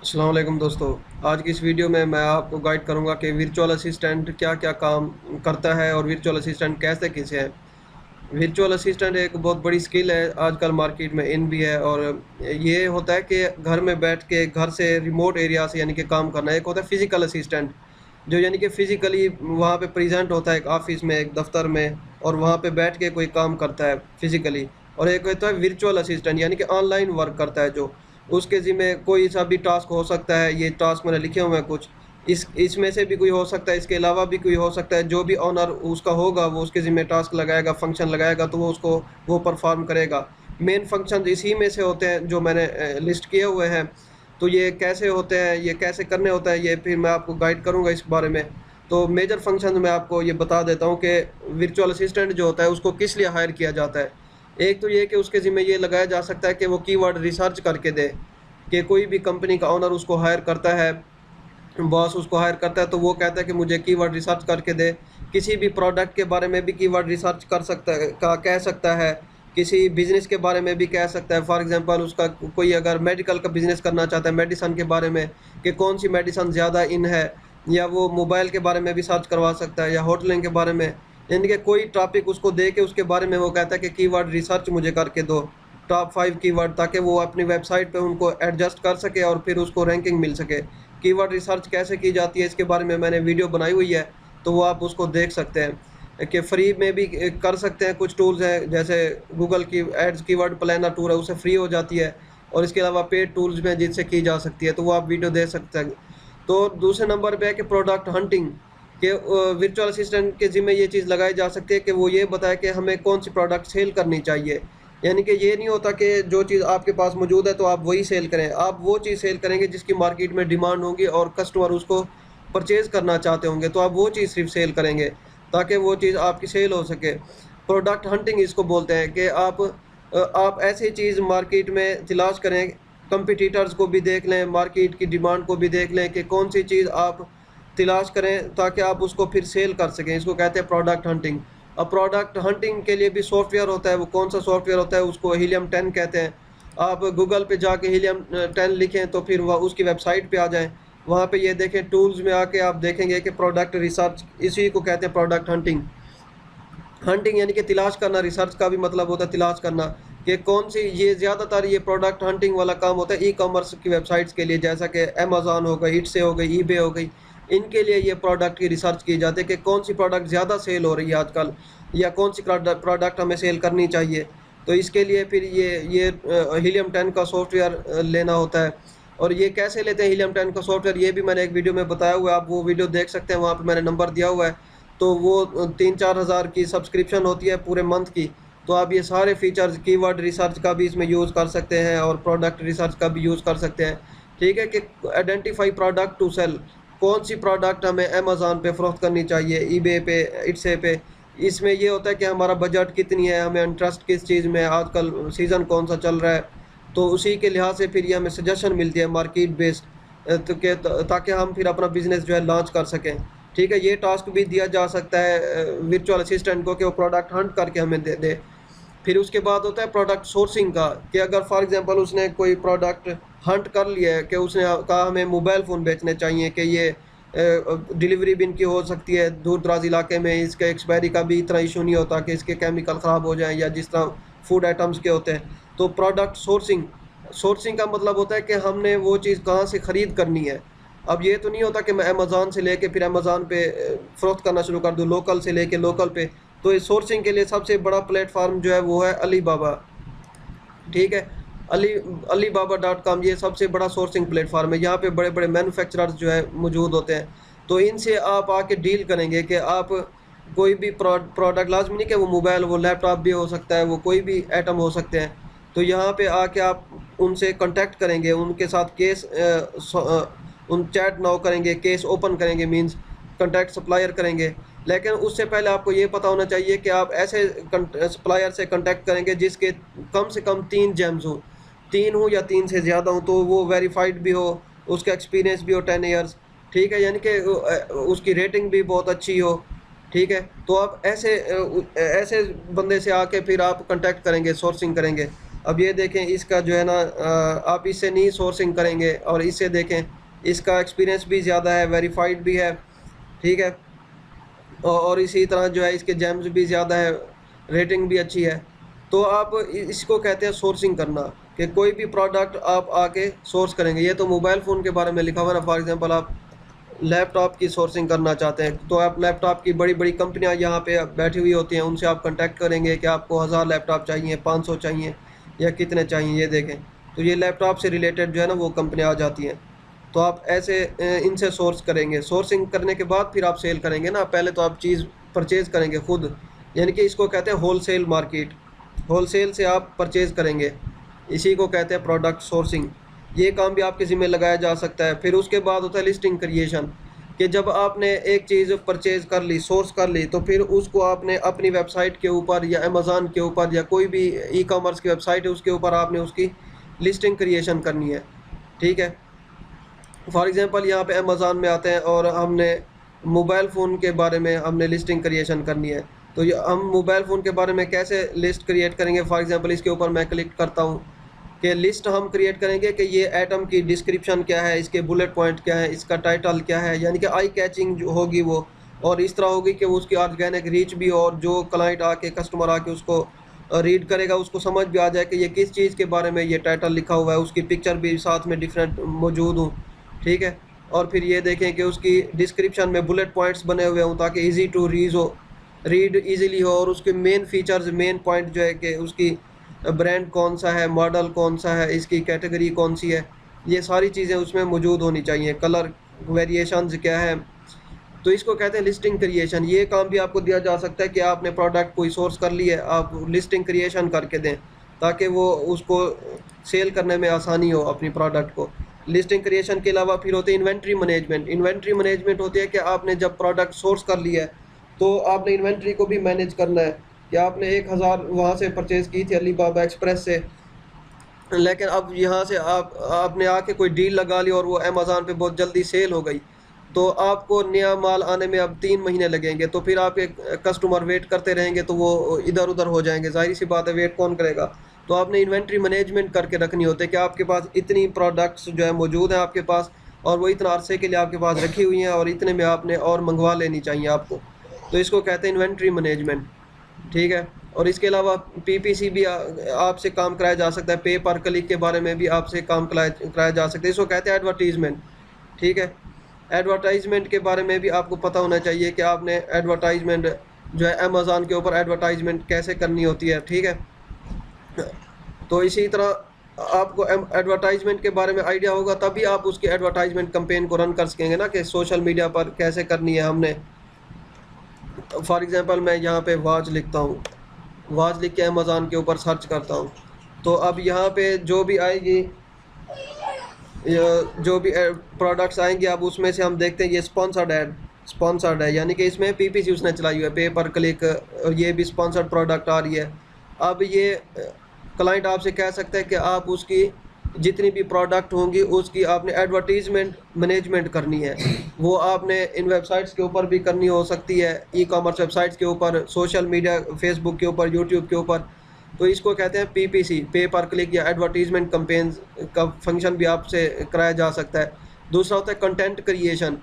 अस्सलाम वालेकुम दोस्तों। आज की इस वीडियो में मैं आपको गाइड करूंगा कि वर्चुअल असिस्टेंट क्या-क्या काम करता है और वर्चुअल असिस्टेंट कैसे है। वर्चुअल असिस्टेंट एक बहुत बड़ी स्किल है, आजकल मार्केट में इन भी है और ये होता है कि घर में बैठ के घर से रिमोट एरिया से यानी कि काम करना। एक होता है फिज़िकल असिस्टेंट, जो यानी कि फिज़िकली वहाँ पे प्रेज़ेंट होता है एक ऑफ़िस में, एक दफ़्तर में और वहाँ पे बैठ के कोई काम करता है फिज़िकली। और एक होता है वर्चुअल असिस्टेंट यानी कि ऑनलाइन वर्क करता है जो, उसके ज़िम्मे कोई सा भी टास्क हो सकता है। ये टास्क मैंने लिखे हुए हैं कुछ, इसमें से भी कोई हो सकता है, इसके अलावा भी कोई हो सकता है। जो भी ओनर उसका होगा वो उसके ज़िम्मे टास्क लगाएगा, फ़ंक्शन लगाएगा तो वो परफ़ॉर्म करेगा। मेन फ़ंक्शन इसी में से होते हैं जो मैंने लिस्ट किए हुए हैं। तो ये कैसे होते हैं, ये कैसे करने होता है, ये फिर मैं आपको गाइड करूँगा इस बारे में। तो मेजर फ़ंक्शन मैं आपको ये बता देता हूँ कि वर्चुअल असिस्टेंट जो होता है उसको किस लिए हायर किया जाता है। एक तो ये कि उसके ज़िम्मे ये लगाया जा सकता है कि वो कीवर्ड रिसर्च करके दे, कि कोई भी कंपनी का ओनर उसको हायर करता है, बॉस उसको हायर करता है तो वो कहता है कि मुझे कीवर्ड रिसर्च करके दे। किसी भी प्रोडक्ट के बारे में भी कीवर्ड रिसर्च कर सकता है, का कह सकता है। किसी बिज़नेस के बारे में भी कह सकता है। फॉर एग्ज़ाम्पल उसका कोई अगर मेडिकल का बिज़नेस करना चाहता है, मेडिसिन के बारे में कि कौन-सी मेडिसिन ज़्यादा इन है, या वो मोबाइल के बारे में भी सर्च करवा सकता है या होटलिंग के बारे में। यानी कि कोई टॉपिक उसको दे के उसके बारे में वो कहता है कि कीवर्ड रिसर्च मुझे करके दो, टॉप 5 कीवर्ड, ताकि वो अपनी वेबसाइट पे उनको एडजस्ट कर सके और फिर उसको रैंकिंग मिल सके। कीवर्ड रिसर्च कैसे की जाती है इसके बारे में मैंने वीडियो बनाई हुई है, तो वो आप उसको देख सकते हैं कि फ्री में भी कर सकते हैं। कुछ टूल्स हैं जैसे गूगल की एड्स कीवर्ड प्लानर टूल है, उससे फ्री हो जाती है और इसके अलावा पेड टूल्स में जिनसे की जा सकती है, तो वो आप वीडियो देख सकते हैं। तो दूसरे नंबर पे है कि प्रोडक्ट हंटिंग, के वर्चुअल असिस्टेंट के ज़िम्मे ये चीज़ लगाई जा सकती है कि वो ये बताए कि हमें कौन-सी प्रोडक्ट सेल करनी चाहिए। यानी कि ये नहीं होता कि जो चीज़ आपके पास मौजूद है तो आप वही सेल करें। आप वो चीज़ सेल करेंगे जिसकी मार्केट में डिमांड होगी और कस्टमर उसको परचेज़ करना चाहते होंगे, तो आप वो चीज़ सिर्फ़ सेल करेंगे ताकि वो चीज़ आपकी सेल हो सके। प्रोडक्ट हंटिंग इसको बोलते हैं कि आप ऐसी चीज़ मार्केट में तलाश करें, कॉम्पिटिटर्स को भी देख लें, मार्केट की डिमांड को भी देख लें कि कौन-सी चीज़ आप तलाश करें ताकि आप उसको फिर सेल कर सकें। इसको कहते हैं प्रोडक्ट हंटिंग। अब प्रोडक्ट हंटिंग के लिए भी सॉफ्टवेयर होता है, वो कौन-सा सॉफ्टवेयर होता है उसको हीलियम 10 कहते हैं। आप गूगल पे जाके हीलियम 10 लिखें तो फिर वह उसकी वेबसाइट पे आ जाएँ। वहाँ पे ये देखें टूल्स में आके आप देखेंगे कि प्रोडक्ट रिसर्च, इसी को कहते हैं प्रोडक्ट हंटिंग। हंटिंग यानी कि तलाश करना, रिसर्च का भी मतलब होता है तलाश करना कि कौन सी, ये ज़्यादातर ये प्रोडक्ट हंटिंग वाला काम होता है ई-कॉमर्स की वेबसाइट्स के लिए, जैसा कि अमेज़न हो गई, इटसे हो गई, ईबे हो गई। इनके लिए ये प्रोडक्ट की रिसर्च की जाती है कि कौन सी प्रोडक्ट ज़्यादा सेल हो रही है आजकल, या कौन सी प्रोडक्ट हमें सेल करनी चाहिए। तो इसके लिए फिर ये हीलियम 10 का सॉफ्टवेयर लेना होता है। और ये कैसे लेते हैं हीलियम 10 का सॉफ्टवेयर, ये भी मैंने एक वीडियो में बताया हुआ है, आप वो वीडियो देख सकते हैं, वहाँ पे मैंने नंबर दिया हुआ है। तो वो 3-4 हज़ार की सब्सक्रिप्शन होती है पूरे मंथ की। तो आप ये सारे फीचर्स, कीवर्ड रिसर्च का भी इसमें यूज़ कर सकते हैं और प्रोडक्ट रिसर्च का भी यूज़ कर सकते हैं। ठीक है, कि आइडेंटिफाई प्रोडक्ट टू सेल, कौन सी प्रोडक्ट हमें अमेज़न पे फ़रोख्त करनी चाहिए, ईबे पे, इट्से पे। इसमें ये होता है कि हमारा बजट कितनी है, हमें इंटरेस्ट किस चीज़ में है, आजकल सीज़न कौन सा चल रहा है। तो उसी के लिहाज से फिर ये हमें सजेशन मिलती है मार्केट बेस्ड, ताकि हम फिर अपना बिज़नेस जो है लॉन्च कर सकें। ठीक है, ये टास्क भी दिया जा सकता है वर्चुअल असिस्टेंट को कि वो प्रोडक्ट हंट करके हमें दे दे। फिर उसके बाद होता है प्रोडक्ट सोर्सिंग का, कि अगर फॉर एग्जांपल उसने कोई प्रोडक्ट हंट कर लिया है कि उसने कहा हमें मोबाइल फ़ोन बेचने चाहिए, कि ये डिलीवरी भी इनकी हो सकती है दूर दराज इलाके में, इसके एक्सपायरी का भी इतना इशू नहीं होता कि इसके केमिकल ख़राब हो जाएँ, या जिस तरह फूड आइटम्स के होते हैं। तो प्रोडक्ट सोर्सिंग, सोर्सिंग का मतलब होता है कि हमने वो चीज़ कहाँ से ख़रीद करनी है। अब ये तो नहीं होता कि मैं अमेज़न से लेके फिर अमेज़न पे फ़रोख्त करना शुरू कर दूँ, लोकल से लेके लोकल पे। तो इस सोर्सिंग के लिए सबसे बड़ा प्लेटफ़ॉर्म जो है वो है अलीबाबा। ठीक है, अली alibaba.com ये सबसे बड़ा सोर्सिंग प्लेटफ़ॉर्म है। यहाँ पे बड़े-बड़े मैन्युफैक्चरर्स जो है मौजूद होते हैं। तो इनसे आप आके डील करेंगे कि आप कोई भी प्रोडक्ट, लाज़मी नहीं कि वो मोबाइल, वो लैपटॉप भी हो सकता है, वो कोई भी आइटम हो सकते हैं। तो यहाँ पे आके आप उनसे कॉन्टैक्ट करेंगे, उनके साथ उन चैट नाउ करेंगे, केस ओपन करेंगे, मीन्स कॉन्टैक्ट सप्लायर करेंगे। लेकिन उससे पहले आपको ये पता होना चाहिए कि आप ऐसे सप्लायर से कॉन्टैक्ट करेंगे जिसके कम से कम 3 जेम्स हों, 3 हों या 3 से ज़्यादा हों, तो वो वेरीफाइड भी हो, उसका एक्सपीरियंस भी हो 10 ईयर्स। ठीक है, यानी कि उसकी रेटिंग भी बहुत अच्छी हो। ठीक है, तो आप ऐसे बंदे से आके फिर आप कॉन्टैक्ट करेंगे, सोर्सिंग करेंगे। अब ये देखें इसका जो है ना आप इससे नहीं सोर्सिंग करेंगे और इससे देखें इसका एक्सपीरियंस भी ज़्यादा है, वेरीफाइड भी है, ठीक है। और इसी तरह जो है इसके जेम्स भी ज़्यादा है, रेटिंग भी अच्छी है। तो आप इसको कहते हैं सोर्सिंग करना, कि कोई भी प्रोडक्ट आप आके सोर्स करेंगे। ये तो मोबाइल फ़ोन के बारे में लिखा हुआ है ना। फॉर एग्जांपल आप लैपटॉप की सोर्सिंग करना चाहते हैं तो आप लैपटॉप की बड़ी बड़ी कंपनियां यहाँ पे बैठी हुई होती हैं, उनसे आप कांटेक्ट करेंगे कि आपको 1000 लैपटॉप चाहिए, 500 चाहिए या कितने चाहिए, ये देखें। तो ये लैपटॉप से रिलेटेड जो है ना वो कंपनियाँ आ जाती हैं। तो आप ऐसे इनसे सोर्स करेंगे। सोर्सिंग करने के बाद फिर आप सेल करेंगे ना। पहले तो आप चीज़ परचेज़ करेंगे खुद, यानी कि इसको कहते हैं होलसेल मार्केट। होलसेल से आप परचेज़ करेंगे, इसी को कहते हैं प्रोडक्ट सोर्सिंग। ये काम भी आपके ज़िम्मे लगाया जा सकता है। फिर उसके बाद होता है लिस्टिंग क्रिएशन, कि जब आपने एक चीज़ परचेज़ कर ली, सोर्स कर ली, तो फिर उसको आपने अपनी वेबसाइट के ऊपर या अमेज़न के ऊपर या कोई भी ई कॉमर्स की वेबसाइट है उसके ऊपर आपने उसकी लिस्टिंग क्रिएशन करनी है, ठीक है। फॉर एग्ज़ाम्पल यहाँ पे अमेज़न में आते हैं और हमने मोबाइल फ़ोन के बारे में हमने लिस्टिंग क्रिएशन करनी है। तो ये हम मोबाइल फ़ोन के बारे में कैसे लिस्ट क्रिएट करेंगे? फॉर एग्ज़ाम्पल इसके ऊपर मैं क्लिक करता हूँ कि लिस्ट हम क्रिएट करेंगे कि ये आइटम की डिस्क्रिप्शन क्या है, इसके बुलेट पॉइंट क्या है, इसका टाइटल क्या है, यानी कि आई कैचिंग जो होगी वो, और इस तरह होगी कि वो उसकी ऑर्गेनिक रीच भी हो और जो क्लाइंट आके कस्टमर आके उसको रीड करेगा उसको समझ भी आ जाए कि ये किस चीज़ के बारे में ये टाइटल लिखा हुआ है, उसकी पिक्चर भी साथ में डिफरेंट मौजूद हो, ठीक है। और फिर ये देखें कि उसकी डिस्क्रिप्शन में बुलेट पॉइंट्स बने हुए हों ताकि इजी टू रीड इजीली हो, और उसके मेन फीचर्स, मेन पॉइंट जो है कि उसकी ब्रांड कौन सा है, मॉडल कौन सा है, इसकी कैटेगरी कौन सी है, ये सारी चीज़ें उसमें मौजूद होनी चाहिए। कलर वेरिएशंस क्या है, तो इसको कहते हैं लिस्टिंग क्रिएशन। ये काम भी आपको दिया जा सकता है कि आपने प्रोडक्ट कोई सोर्स कर ली है, आप लिस्टिंग क्रिएशन करके दें ताकि वो उसको सेल करने में आसानी हो अपनी प्रोडक्ट को। लिस्टिंग क्रिएशन के अलावा फिर होते हैं इन्वेंट्री मैनेजमेंट। इन्वेंट्री मैनेजमेंट होती है कि आपने जब प्रोडक्ट सोर्स कर लिया है तो आपने इन्वेंट्री को भी मैनेज करना है, कि आपने 1000 वहाँ से परचेज़ की थी अलीबाबा एक्सप्रेस से, लेकिन अब यहाँ से आपने आके कोई डील लगा ली और वो अमेज़न पे बहुत जल्दी सेल हो गई, तो आपको नया माल आने में अब 3 महीने लगेंगे। तो फिर आपके कस्टमर वेट करते रहेंगे तो वो इधर उधर हो जाएंगे, ज़ाहिर सी बात है, वेट कौन करेगा। तो आपने इन्वेंट्री मैनेजमेंट करके रखनी होती है कि आपके पास इतनी प्रोडक्ट्स जो है मौजूद हैं आपके पास, और वो इतना अरसे के लिए आपके पास रखी हुई हैं और इतने में आपने और मंगवा लेनी चाहिए आपको। तो इसको कहते हैं इन्वेंट्री मैनेजमेंट, ठीक है। और इसके अलावा पीपीसी भी आपसे काम कराया जा सकता है। पे पर क्लिक के बारे में भी आपसे काम कराया जा सकता है। इसको कहते हैं एडवर्टीज़मेंट, ठीक है। एडवर्टाइजमेंट के बारे में भी आपको पता होना चाहिए कि आपने एडवर्टाइजमेंट जो है अमेज़न के ऊपर एडवर्टाइजमेंट कैसे करनी होती है, ठीक है। तो इसी तरह आपको एडवर्टाइजमेंट के बारे में आइडिया होगा तभी आप उसकी एडवर्टाइजमेंट कैंपेन को रन कर सकेंगे ना, कि सोशल मीडिया पर कैसे करनी है हमने। फॉर एग्जांपल मैं यहाँ पे वॉच लिखता हूँ, वॉच लिख के अमेज़न के ऊपर सर्च करता हूँ, तो अब यहाँ पे जो भी आएगी, जो भी प्रोडक्ट्स आएंगे अब उसमें से हम देखते हैं ये स्पॉन्सर्ड है, यानी कि इसमें पीपीसी उसने चलाई हुई है, पे पर क्लिक, और ये भी स्पॉन्सर्ड प्रोडक्ट आ रही है। अब ये क्लाइंट आपसे कह सकता है कि आप उसकी जितनी भी प्रोडक्ट होंगी उसकी आपने एडवर्टीजमेंट मैनेजमेंट करनी है। वो आपने इन वेबसाइट्स के ऊपर भी करनी हो सकती है, ई कॉमर्स वेबसाइट्स के ऊपर, सोशल मीडिया, फेसबुक के ऊपर, यूट्यूब के ऊपर। तो इसको कहते हैं पीपीसी, पे पर क्लिक या एडवर्टीजमेंट कैंपेन्स का फंक्शन भी आपसे कराया जा सकता है। दूसरा होता है कंटेंट क्रिएशन।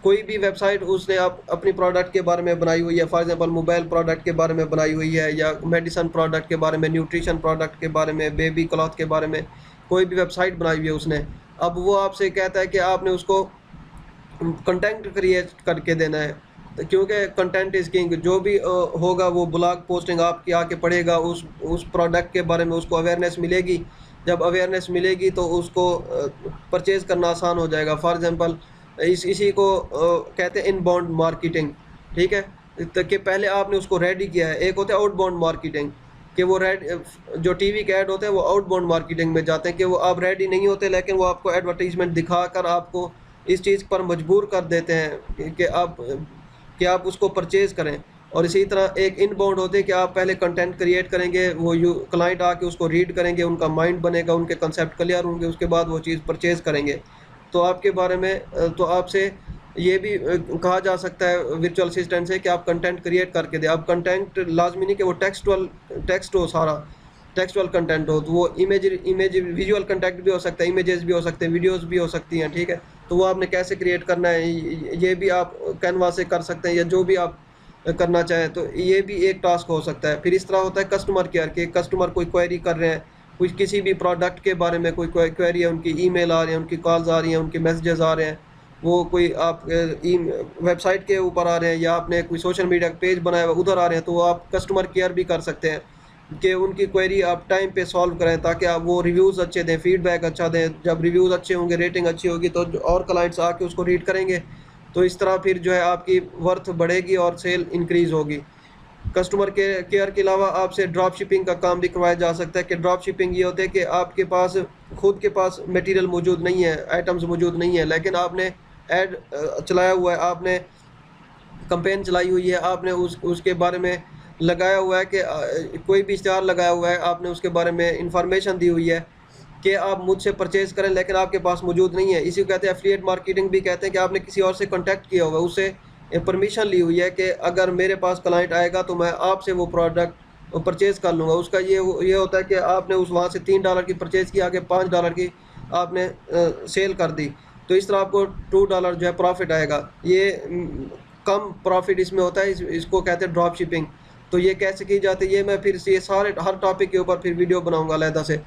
कोई भी वेबसाइट उसने आप अपनी प्रोडक्ट के बारे में बनाई हुई है, फॉर एग्जांपल मोबाइल प्रोडक्ट के बारे में बनाई हुई है, या मेडिसिन प्रोडक्ट के बारे में, न्यूट्रिशन प्रोडक्ट के बारे में, बेबी क्लॉथ के बारे में कोई भी वेबसाइट बनाई हुई है उसने। अब वो आपसे कहता है कि आपने उसको कंटेंट क्रिएट करके देना है, तो क्योंकि कंटेंट इज़ किंग। जो भी होगा वो ब्लॉग पोस्टिंग आपकी आके पढ़ेगा, उस प्रोडक्ट के बारे में उसको अवेयरनेस मिलेगी। जब अवेयरनेस मिलेगी तो उसको परचेज़ करना आसान हो जाएगा। फॉर एग्जांपल इसी को कहते हैं इनबाउंड मार्केटिंग, ठीक है। तो कि पहले आपने उसको रेडी किया है। एक होता है आउटबाउंड मार्केटिंग, कि वो जो टीवी के ऐड होते हैं वो आउटबाउंड मार्केटिंग में जाते हैं, कि वो आप रेडी नहीं होते लेकिन वो आपको एडवर्टीजमेंट दिखाकर आपको इस चीज़ पर मजबूर कर देते हैं कि आप उसको परचेज़ करें। और इसी तरह एक इनबाउंड होते हैं कि आप पहले कंटेंट क्रिएट करेंगे, वो क्लाइंट आके उसको रीड करेंगे, उनका माइंड बनेगा, उनके कंसेप्ट क्लियर होंगे, उसके बाद वो चीज़ परचेज़ करेंगे। तो आपके बारे में तो आपसे ये भी कहा जा सकता है वर्चुअल असिस्टेंट से कि आप कंटेंट क्रिएट करके दें। अब कंटेंट लाजमी नहीं कि वो टेक्स्ट हो सारा, टेक्सचुअल कंटेंट हो, तो वो इमेज विजुअल कंटेंट भी हो सकता है, इमेजेस भी हो सकते हैं, वीडियोस भी हो सकती हैं, ठीक है। तो वो आपने कैसे क्रिएट करना है, ये भी आप कैनवा से कर सकते हैं, या जो भी आप करना चाहें, तो ये भी एक टास्क हो सकता है। फिर इस तरह होता है कस्टमर केयर के, कस्टमर कोई क्वेरी कर रहे हैं, कुछ किसी भी प्रोडक्ट के बारे में कोई क्वेरी है, उनकी ईमेल आ रही है, उनकी कॉल्स आ रही हैं, उनके मैसेजेस आ रहे हैं, वो कोई आप वेबसाइट के ऊपर आ रहे हैं, या आपने कोई सोशल मीडिया पेज बनाया हुआ उधर आ रहे हैं, तो वो आप कस्टमर केयर भी कर सकते हैं कि उनकी क्वेरी आप टाइम पे सॉल्व करें, ताकि आप वो रिव्यूज़ अच्छे दें, फीडबैक अच्छा दें। जब रिव्यूज़ अच्छे होंगे, रेटिंग अच्छी होगी, तो और क्लाइंट्स आके उसको रीड करेंगे, तो इस तरह फिर जो है आपकी वर्थ बढ़ेगी और सेल इंक्रीज़ होगी। कस्टमर के केयर के अलावा आपसे ड्रॉप शिपिंग का काम भी करवाया जा सकता है, कि ड्रॉप शिपिंग ये होता है कि आपके पास खुद के पास मटेरियल मौजूद नहीं है, आइटम्स मौजूद नहीं है, लेकिन आपने ऐड चलाया हुआ है, आपने कंपेन चलाई हुई है, आपने उसके बारे में लगाया हुआ है कि कोई भी इश्तिहार लगाया हुआ है, आपने उसके बारे में इंफॉर्मेशन दी हुई है कि आप मुझसे परचेज करें, लेकिन आपके पास मौजूद नहीं है। इसी को कहते हैं एफिलिएट मार्केटिंग भी कहते हैं, कि आपने किसी और से कॉन्टैक्ट किया हुआ है, उससे परमिशन ली हुई है कि अगर मेरे पास क्लाइंट आएगा तो मैं आपसे वो प्रोडक्ट परचेज़ कर लूँगा। उसका ये होता है कि आपने उस वहाँ से $3 की परचेज़ की, आगे $5 की आपने सेल कर दी, तो इस तरह आपको $2 जो है प्रॉफिट आएगा। ये कम प्रॉफिट इसमें होता है, इसको कहते हैं ड्रॉप शिपिंग। तो ये कैसे की जाती है, ये मैं फिर से ये सारे हर टॉपिक के ऊपर फिर वीडियो बनाऊंगा अलहदा से,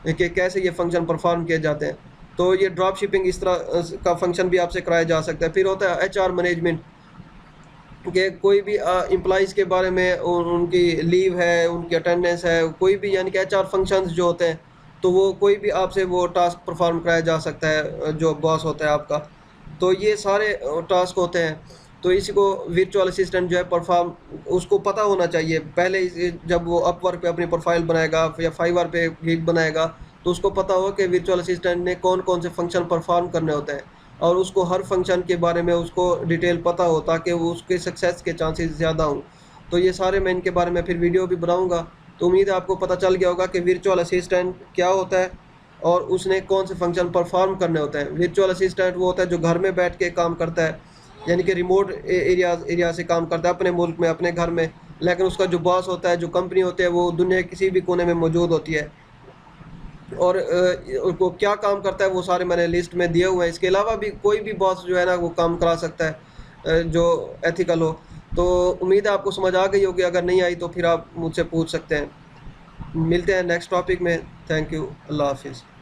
कि कैसे ये फंक्शन परफॉर्म किए जाते हैं। तो ये ड्रॉप शिपिंग इस तरह का फंक्शन भी आपसे कराया जा सकता है। फिर होता है HR मैनेजमेंट, कि कोई भी एम्प्लॉइज़ के बारे में, उनकी लीव है, उनकी अटेंडेंस है, कोई भी यानी कि HR फंक्शंस जो होते हैं, तो वो कोई भी आपसे वो टास्क परफॉर्म कराया जा सकता है, जो बॉस होता है आपका। तो ये सारे टास्क होते हैं। तो इसी को वर्चुअल असिस्टेंट जो है परफॉर्म, उसको पता होना चाहिए पहले, जब वो अपवर्क पे अपनी प्रोफाइल बनाएगा या फाइवर पे गिग बनाएगा, तो उसको पता हो कि वर्चुअल असिस्टेंट ने कौन कौन से फंक्शन परफॉर्म करने होते हैं, और उसको हर फंक्शन के बारे में उसको डिटेल पता हो, ताकि वो उसके सक्सेस के चांसेस ज़्यादा हों। तो ये सारे मैं इनके बारे में फिर वीडियो भी बनाऊँगा। तो उम्मीद है आपको पता चल गया होगा कि वर्चुअल असिस्टेंट क्या होता है, और उसने कौन से फंक्शन परफॉर्म करने होते हैं। वर्चुअल असिस्टेंट वो होता है जो घर में बैठ के काम करता है, यानी कि रिमोट एरिया से काम करता है, अपने मुल्क में, अपने घर में, लेकिन उसका जो बॉस होता है, जो कंपनी होती है, वो दुनिया के किसी भी कोने में मौजूद होती है। और वो क्या काम करता है वो सारे मैंने लिस्ट में दिए हुए हैं। इसके अलावा भी कोई भी बॉस जो है ना वो काम करा सकता है, जो एथिकल हो। तो उम्मीद है आपको समझ आ गई होगी, अगर नहीं आई तो फिर आप मुझसे पूछ सकते हैं। मिलते हैं नेक्स्ट टॉपिक में। थैंक यू, अल्लाह हाफिज़।